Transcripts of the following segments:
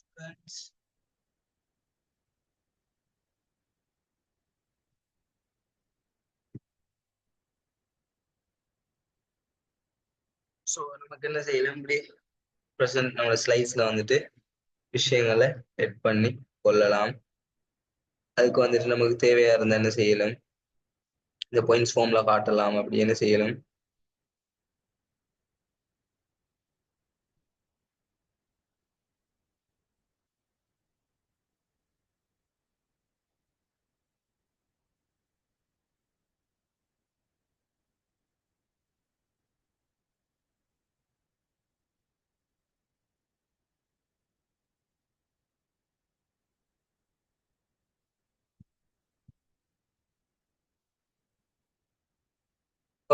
Friends. So நமக்கு என்ன செய்யலாம் இப்படி ப்ரெசன்ட் நம்மளோட ஸ்லைட்ஸ்ல வந்துட்டு விஷயங்களை எட் பண்ணி கொள்ளலாம். அதுக்கு வந்துட்டு நமக்கு தேவையா இருந்தா என்ன செய்யலாம், இந்த பாயிண்ட்ஸ் ஃபார்ம்ல காட்டலாம். அப்படி என்ன செய்யலாம்,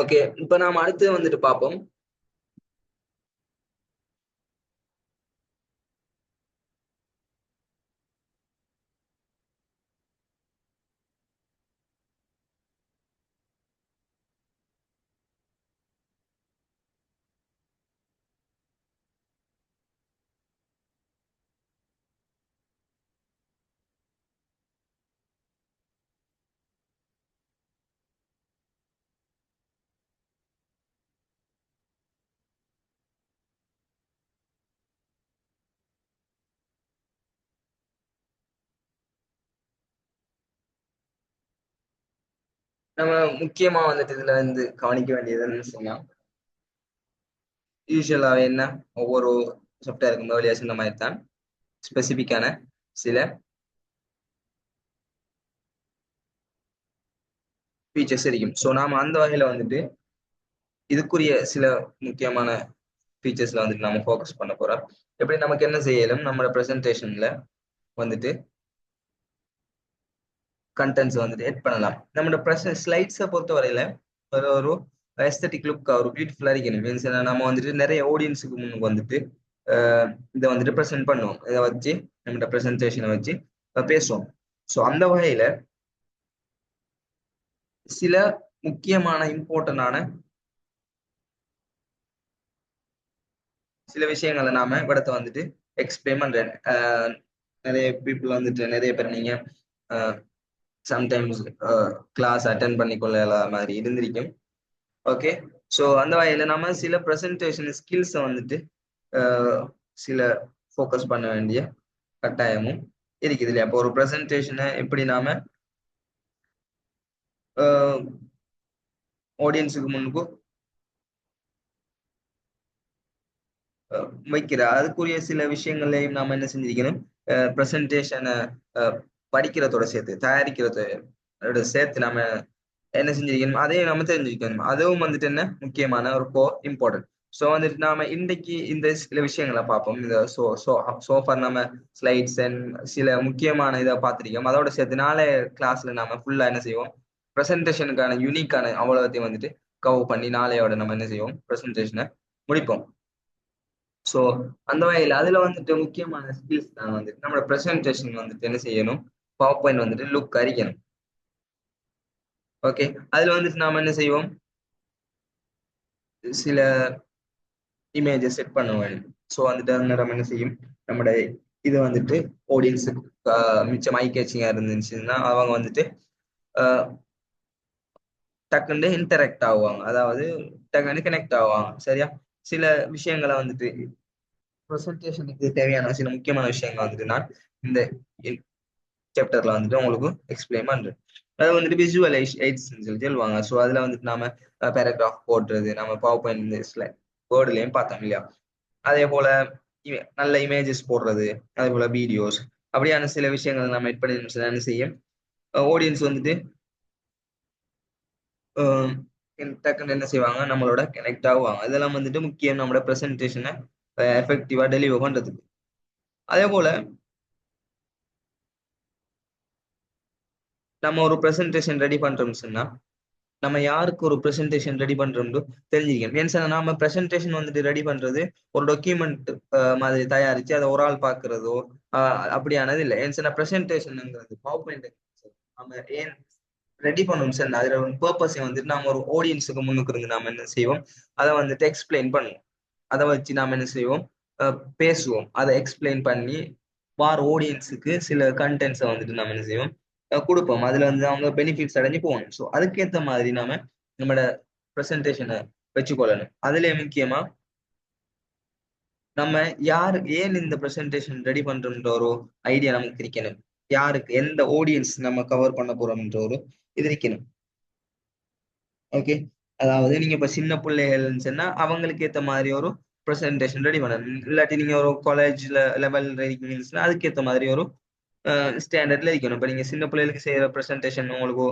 ஓகே. இப்ப நாம அடுத்து வந்துட்டு பார்ப்போம். நம்ம முக்கியமா வந்துட்டு இதுல இருந்து கவனிக்க வேண்டியதுன்னு சொன்னா, யூஸ்வலாவே என்ன, ஒவ்வொரு சாஃப்ட்வேருக்கு முதலியா சொன்ன மாதிரி தான் ஸ்பெசிபிக்கான சில ஃபீச்சர்ஸ் இருக்கும். ஸோ நாம அந்த வகையில வந்துட்டு இதுக்குரிய சில முக்கியமான ஃபீச்சர்ஸ்ல வந்துட்டு நம்ம ஃபோக்கஸ் பண்ண போறோம். எப்படி நமக்கு என்ன செய்யலும், நம்மளோட ப்ரெசன்டேஷன்ல வந்துட்டு கண்டென்ட்ஸ் வந்துட்டு எட் பண்ணலாம். நம்மளோட ப்ரெசன்ட் ஸ்லைட்ஸை பொறுத்த வரையில ஒரு எஸ்தட்டிக் லுக், ஒரு பியூட்டிஃபுல்லா இருக்கணும். மீன்ஸ் நம்ம வந்துட்டு நிறைய ஆடியன்ஸுக்கு முன்னுக்கு வந்துட்டு இதை வந்துட்டு ப்ரெசென்ட் பண்ணுவோம். இதை வச்சு நம்மளோட ப்ரெசன்டேஷனை வச்சு பேசுவோம். ஸோ அந்த வகையில சில முக்கியமான இம்பார்ட்டன்டான சில விஷயங்களை நாம இடத்த வந்துட்டு எக்ஸ்பிளைன் பண்றேன். நிறைய பீப்புள் வந்துட்டு, நிறைய பேர் நீங்க சம்டைம்ஸ் கிளாஸ் அட்டென்ட் பண்ணிக்கொள்ள மாதிரி இருந்திருக்கும். ஓகே. ஸோ அந்த வகையில நம்ம சில ப்ரெசன்டேஷன் ஸ்கில்ஸை வந்துட்டு சில ஃபோக்கஸ் பண்ண வேண்டிய கட்டாயமும் இருக்குது இல்லையா. அப்போ ஒரு ப்ரெசன்டேஷனை எப்படி நாம ஆடியன்ஸுக்கு முன்னுக்கு வைக்கிற அதுக்குரிய சில விஷயங்களையும் நாம என்ன செஞ்சிருக்கணும், ப்ரெசன்டேஷனை படிக்கிறதோட சேர்த்து தயாரிக்கிறதோட சேர்த்து நாம என்ன செஞ்சிருக்கணும், அதையும் நம்ம தெரிஞ்சிருக்கணும். அதுவும் வந்துட்டு என்ன முக்கியமான ஒரு இம்பார்ட்டன்ட். ஸோ வந்துட்டு நாம இன்றைக்கு இந்த சில விஷயங்களை பார்ப்போம். இந்த சோஃபார் நம்ம ஸ்லைட்ஸ் அண்ட் சில முக்கியமான இதை பார்த்துருக்கோம். அதோட சேர்த்து நாளை கிளாஸ்ல நாம ஃபுல்லா என்ன செய்வோம், ப்ரெசன்டேஷனுக்கான யூனிக்கான அவ்வளோத்தையும் வந்துட்டு கவர் பண்ணி நாளையோட நம்ம என்ன செய்வோம், ப்ரெசன்டேஷனை முடிப்போம். ஸோ அந்த வகையில் அதுல வந்துட்டு முக்கியமான ஸ்கில்ஸ் தான் வந்துட்டு நம்மளோட ப்ரெசன்டேஷன் வந்துட்டு என்ன செய்யணும், பவர் பாயிண்ட் வந்துட்டு லுக் அரிக்கணும். ஓகே. அதுல வந்துட்டு நாம என்ன செய்வோம், சில இமேஜஸ் செட் பண்ண வேண்டும். ஸோ வந்துட்டு அந்த நம்ம என்ன செய்யும், நம்மளோட இது வந்துட்டு ஆடியன்ஸுக்கு மிச்சம் ஐ கேச்சிங்கா இருந்துச்சுன்னா அவங்க வந்துட்டு டக்குன்னு இன்டராக்ட் ஆகுவாங்க, அதாவது டக்குன்னு கனெக்ட் ஆகுவாங்க. சரியா. சில விஷயங்களை வந்துட்டு ப்ரெசன்டேஷனுக்கு தேவையான சில முக்கியமான விஷயங்கள் வந்துட்டு நான் இந்த சாப்டர்ல வந்துட்டு உங்களுக்கு எக்ஸ்பிளைன் பண்றேன். அது வந்துட்டு விசுவலைஸ் எய்ட்ஸ் சொல்லி சொல்லுவாங்க. ஸோ அதுல வந்துட்டு நாம பேராகிராஃப் போடுறது, நம்ம பவர் பாயிண்ட் வேர்டுலயும் பார்த்தோம் இல்லையா. அதே போல நல்ல இமேஜஸ் போடுறது, அதே போல வீடியோஸ், அப்படியான சில விஷயங்கள் நம்ம எட் பண்ணி என்ன செய்யும், ஆடியன்ஸ் வந்துட்டு டக்குன்னு என்ன செய்வாங்க, நம்மளோட கனெக்ட் ஆகுவாங்க. இதெல்லாம் வந்துட்டு முக்கியம் நம்மளோட ப்ரெசன்டேஷனை எஃபெக்டிவா டெலிவர் பண்றதுக்கு. அதே போல நம்ம ஒரு ப்ரெசன்டேஷன் ரெடி பண்றோம்னு சொன்னா நம்ம யாருக்கு ஒரு ப்ரெசன்டேஷன் ரெடி பண்றோம்னு தெரிஞ்சுக்கணும். ஏன்னு சொன்னா நாம ப்ரெசன்டேஷன் வந்துட்டு ரெடி பண்றது ஒரு டாக்குமெண்ட் மாதிரி தயாரிச்சு அதை ஒரு ஆள் பாக்குறதோ அப்படியானது இல்லை. ஏன்னு சொன்னா ப்ரெசன்டேஷன்ங்கிறது பவர் பாயிண்ட் நம்ம ஏன் ரெடி பண்ணணும் சார், அதுல ஒரு பர்பஸை வந்துட்டு நாம ஒரு ஆடியன்ஸுக்கு முன்னுக்கு இருந்து நாம என்ன செய்வோம், அதை வந்துட்டு எக்ஸ்பிளைன் பண்ணுவோம். அதை வச்சு நாம என்ன செய்வோம், பேசுவோம். அதை எக்ஸ்பிளைன் பண்ணி வார ஆடியன்ஸுக்கு சில கண்டென்ட்ஸை வந்துட்டு நம்ம என்ன செய்வோம், கொடுப்போம். அதுல வந்து அவங்க பெனிஃபிட்ஸ் அடைஞ்சு போகணும். ஸோ அதுக்கேற்ற மாதிரி நாம நம்மளோட ப்ரெசன்டேஷனை வச்சுக்கொள்ளணும். அதுலயே முக்கியமா நம்ம யாரு ஏன் இந்த ப்ரெசன்டேஷன் ரெடி பண்றோம்ன்ற ஒரு ஐடியா நமக்கு இருக்கணும். யாருக்கு எந்த ஆடியன்ஸ் நம்ம கவர் பண்ண போறோம்ன்ற ஒரு இது இருக்கணும். ஓகே. அதாவது நீங்க இப்ப சின்ன பிள்ளைகள்னு சொன்னா அவங்களுக்கு ஏத்த மாதிரி ஒரு ப்ரெசன்டேஷன் ரெடி பண்ணணும். இல்லாட்டி நீங்க ஒரு காலேஜ்ல லெவல் இருக்கீங்கன்னா அதுக்கேத்த மாதிரி ஒரு ஸ்டாண்டர்ட்ல இருக்கணும். இப்ப நீங்க சின்ன பிள்ளைகளுக்கு செய்யற ப்ரெசன்டேஷன் உங்களுக்கு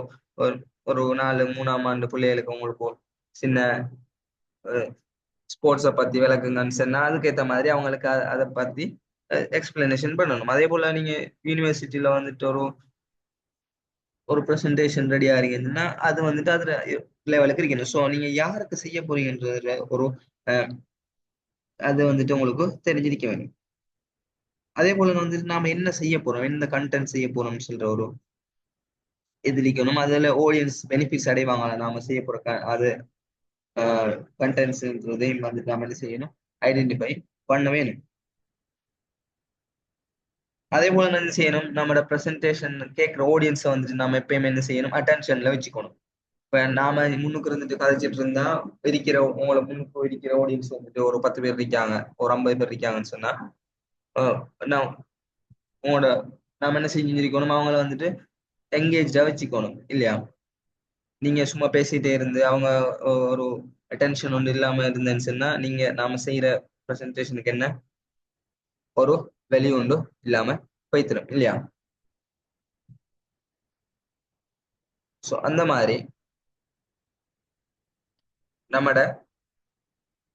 ஒரு ஒரு 4 3ஆம் ஆண்டு பிள்ளைகளுக்கு உங்களுக்கு சின்ன ஸ்போர்ட்ஸை பத்தி விளக்குங்கன்னு சொன்னா அதுக்கேற்ற மாதிரி அவங்களுக்கு அதை பத்தி எக்ஸ்பிளனேஷன் பண்ணணும். அதே போல நீங்க யூனிவர்சிட்டியில வந்துட்டு ஒரு ஒரு ப்ரெசன்டேஷன் ரெடி ஆறீங்கன்னா அது வந்துட்டு அதுல லெவலுக்கு இருக்கணும். ஸோ நீங்க யாருக்கு செய்ய போறீங்கன்றதுல ஒரு அது வந்துட்டு உங்களுக்கு தெரிஞ்சிருக்க வேண்டும். அதே போல வந்துட்டு நாம என்ன செய்ய போறோம், எந்த கண்டென்ட் செய்ய போறோம்னு சொல்ற ஒரு எதிரிக்கணும். அதுல ஆடியன்ஸ் பெனிஃபிட்ஸ் அடைவாங்களா நாம செய்ய போற அது கண்டென்ட்ஸ்ன்றதையும் வந்துட்டு நாம என்ன செய்யணும், ஐடென்டிஃபை பண்ண வேணும். அதே போல என்ன செய்யணும், நம்மளோட ப்ரெசன்டேஷன் கேட்கிற ஆடியன்ஸை வந்துட்டு நம்ம எப்பயுமே என்ன செய்யணும், அட்டென்ஷன்ல வச்சுக்கணும். இப்ப நாம முன்னுக்கு இருந்துட்டு கதைச்சிட்டு இருந்தா இருக்கிற உங்களை முன்னுக்கு இருக்கிற ஆடியன்ஸ் வந்துட்டு ஒரு 10 பேர் இருக்காங்க, ஒரு 50 பேர் இருக்காங்கன்னு சொன்னா நான் உங்களோட நாம என்ன செஞ்சிருக்கணும், அவங்கள வந்துட்டு எங்கேஜா வச்சுக்கணும் இல்லையா. நீங்க சும்மா பேசிட்டே இருந்து அவங்க ஒரு அட்டென்ஷன் ஒன்று இல்லாம இருந்தேன்னு சொன்னா நீங்க நாம செய்யற ப்ரெசன்டேஷனுக்கு என்ன ஒரு வெளி உண்டு இல்லாம போய்த்திரும் இல்லையா. ஸோ அந்த மாதிரி நம்மட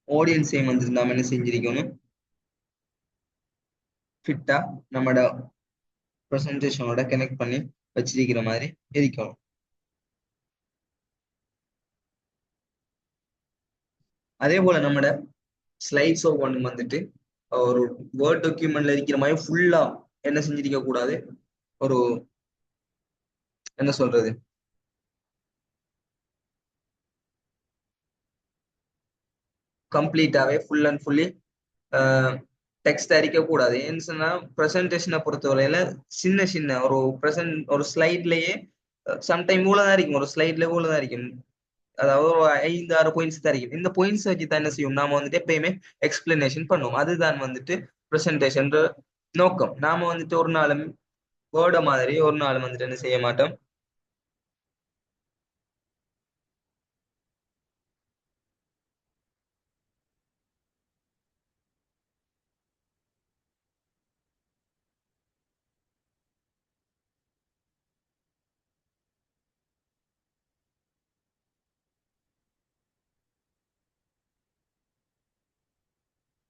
ஆடியன்ஸையும் வந்துட்டு நாம என்ன செஞ்சிருக்கணும், ஃபிட்டா நம்மட ப்ரெசன்டேஷனோட கனெக்ட் பண்ணி வச்சிருக்கிற மாதிரி இருக்கணும். அதே போல நம்மட ஸ்லைட்ஸோ ஒன்று வந்துட்டு ஒரு வேர்ட் டாக்குமெண்ட்ல இருக்கிற மாதிரி ஃபுல்லா என்ன செஞ்சிருக்க கூடாது, ஒரு என்ன சொல்றது, கம்ப்ளீட்டாவே ஃபுல் அண்ட் ஃபுல்லி டெக்ஸ்ட் அடிக்க கூடாது. ஏன்னு சொன்னா ப்ரெசன்டேஷனை பொறுத்தவரையில சின்ன சின்ன ஒரு ஒரு ஸ்லைட்லயே சம்டைம் இவ்வளவுதான் இருக்கும், ஒரு ஸ்லைட்ல இவ்வளவுதான் இருக்கும். அதாவது ஒரு 5 6 பாயிண்ட்ஸ் தான் இருக்கும். இந்த பாயிண்ட்ஸ் வச்சு தான் என்ன செய்யும், நாம வந்துட்டு எப்பயுமே எக்ஸ்பிளனேஷன் பண்ணுவோம். அதுதான் வந்துட்டு ப்ரெசன்டேஷன் நோக்கம். நாம வந்துட்டு ஒரு நாளும் வேர்ட மாதிரி ஒரு நாள் வந்துட்டு என்ன செய்ய மாட்டோம்,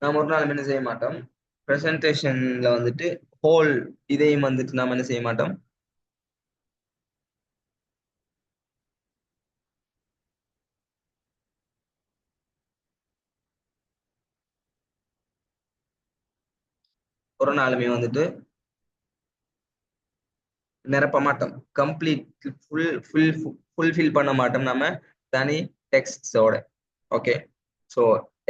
நாம ஒரு நாளும் என்ன செய்ய மாட்டோம், ப்ரெசன்டேஷன்ல வந்துட்டு ஹோல் இதையும் வந்துட்டு நாம என்ன செய்ய மாட்டோம், ஒரு நாளுமே வந்துட்டு நிரப்ப மாட்டோம். கம்ப்ளீட் ஃபுல்ஃபில் பண்ண மாட்டோம் நம்ம தனி டெக்ஸ்டோட. ஓகே. ஸோ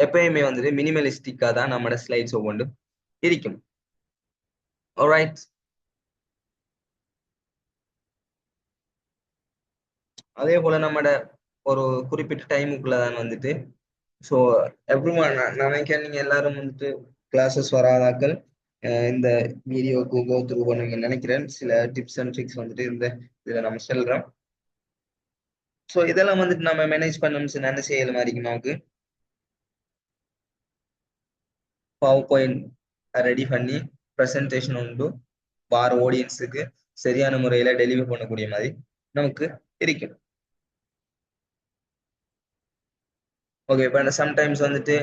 எப்பயுமே வந்துட்டு மினிமலிஸ்டிக்கா தான் நம்மளோட ஸ்லைட்ஸ் ஒவ்வொன்றும் இருக்கும். ஆல்ரைட். அதே போல நம்மட ஒரு குறிப்பிட்ட டைமுக்குள்ள தான் வந்துட்டு ஸோ எவ்ரி நினைக்கிறேன் நீங்க எல்லாரும் வந்துட்டு கிளாஸஸ் வராதாக்கள் இந்த வீடியோக்கு கோ த்ரூ பண்ணுவீங்க நினைக்கிறேன். சில டிப்ஸ் அண்ட் ட்ரிக்ஸ் வந்துட்டு இந்த இதுல நம்ம சொல்றோம். ஸோ இதெல்லாம் வந்துட்டு நம்ம மேனேஜ் பண்ணணும்னு என்ன செய்யற மாதிரி நமக்கு பவர் பாயிண்ட் ரெடி பண்ணி ப்ரெசன்டேஷன் உண்டு வார ஆடியன்ஸுக்கு சரியான முறையில டெலிவர் பண்ணக்கூடிய மாதிரி நமக்கு இருக்கும். ஓகே. இப்போ சம்டைம்ஸ் வந்துட்டு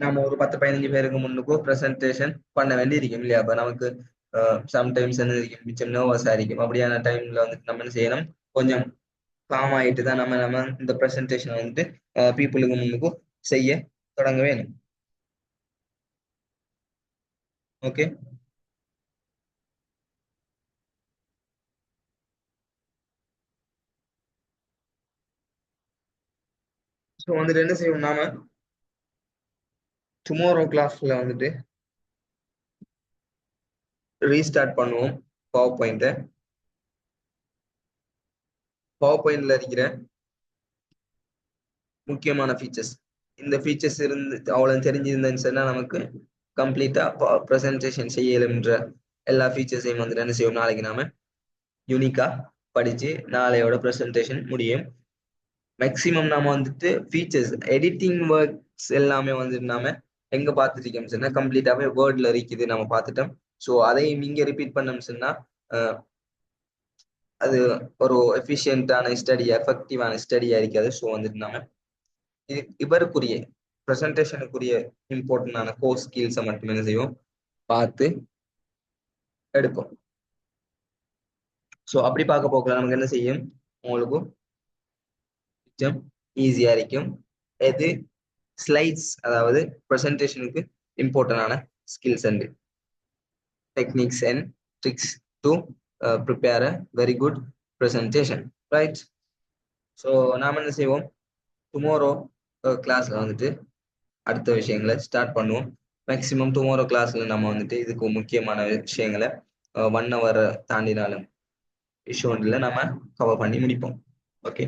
நம்ம ஒரு 10 15 பேருக்கு முன்னுக்கும் ப்ரெசன்டேஷன் பண்ண வேண்டி இருக்கும் இல்லையா. அப்ப நமக்கு சம்டைம்ஸ் என்ன இருக்கும், மிச்சம் நர்வஸா இருக்கும். அப்படியான டைம்ல வந்துட்டு நம்ம என்ன செய்யணும், கொஞ்சம் காம் ஆயிட்டு தான் நம்ம நம்ம இந்த ப்ரெசன்டேஷன் வந்துட்டு பீப்புளுக்கு முன்னுக்கும் செய்ய தொடங்க வேணும். ஓகே. ஸோ வந்துட்டு என்ன செய்வோம் நாம, டுமாரோ கிளாஸ்ல வந்துட்டு ரீஸ்டார்ட் பண்ணுவோம் பவர் பாயிண்ட. பவர் பாயிண்ட்ல இருக்கிற முக்கியமான ஃபீச்சர்ஸ், இந்த ஃபீச்சர்ஸ் இருந்து அவ்வளவு தெரிஞ்சிருந்தேன்னு சொன்னா நமக்கு கம்ப்ளீட்டா ப்ரெசன்டேஷன் செய்யலும்ன்ற எல்லா ஃபீச்சர்ஸையும் வந்துட்டு என்ன செய்வோம், நாளைக்கு நாம யூனிக்கா படிச்சு நாளையோட ப்ரெசன்டேஷன் முடியும். மேக்சிமம் நாம வந்துட்டு ஃபீச்சர்ஸ் எடிட்டிங் ஒர்க்ஸ் எல்லாமே வந்துட்டு நாம எங்க பார்த்துட்டு இருக்கோம் சொன்னா கம்ப்ளீட்டாவே வேர்ட்ல இருக்குது நம்ம பார்த்துட்டோம். ஸோ அதையும் இங்க ரிப்பீட் பண்ணோம் சொன்னா அது ஒரு எஃபிஷியன்டான ஸ்டடி, எஃபெக்டிவான ஸ்டடியா இருக்காது. ஸோ வந்துட்டு நாம இவருக்குரிய ப்ரெசன்டேஷனுக்குரிய இம்பார்ட்டன்டான கோர் ஸ்கில்ஸை மட்டும் என்ன செய்வோம் பார்த்து எடுப்போம். ஸோ அப்படி பார்க்க போகல நமக்கு என்ன செய்யும், உங்களுக்கு ஈஸியா இருக்கும். எது ஸ்லைட்ஸ், அதாவது ப்ரெசன்டேஷனுக்கு இம்பார்ட்டன்டான skills and techniques and tricks to prepare a very good presentation, right? So நாம என்ன செய்வோம், டுமாரோ கிளாஸ்ல வந்துட்டு அடுத்த விஷயங்களை ஸ்டார்ட் பண்ணுவோம். மேக்சிமம் டுமாரோ கிளாஸ்ல நம்ம வந்துட்டு இதுக்கு முக்கியமான விஷயங்களை 1 hour தாண்டினாலும் இஷ்யூ நம்ம கவர் பண்ணி முடிப்போம். ஓகே.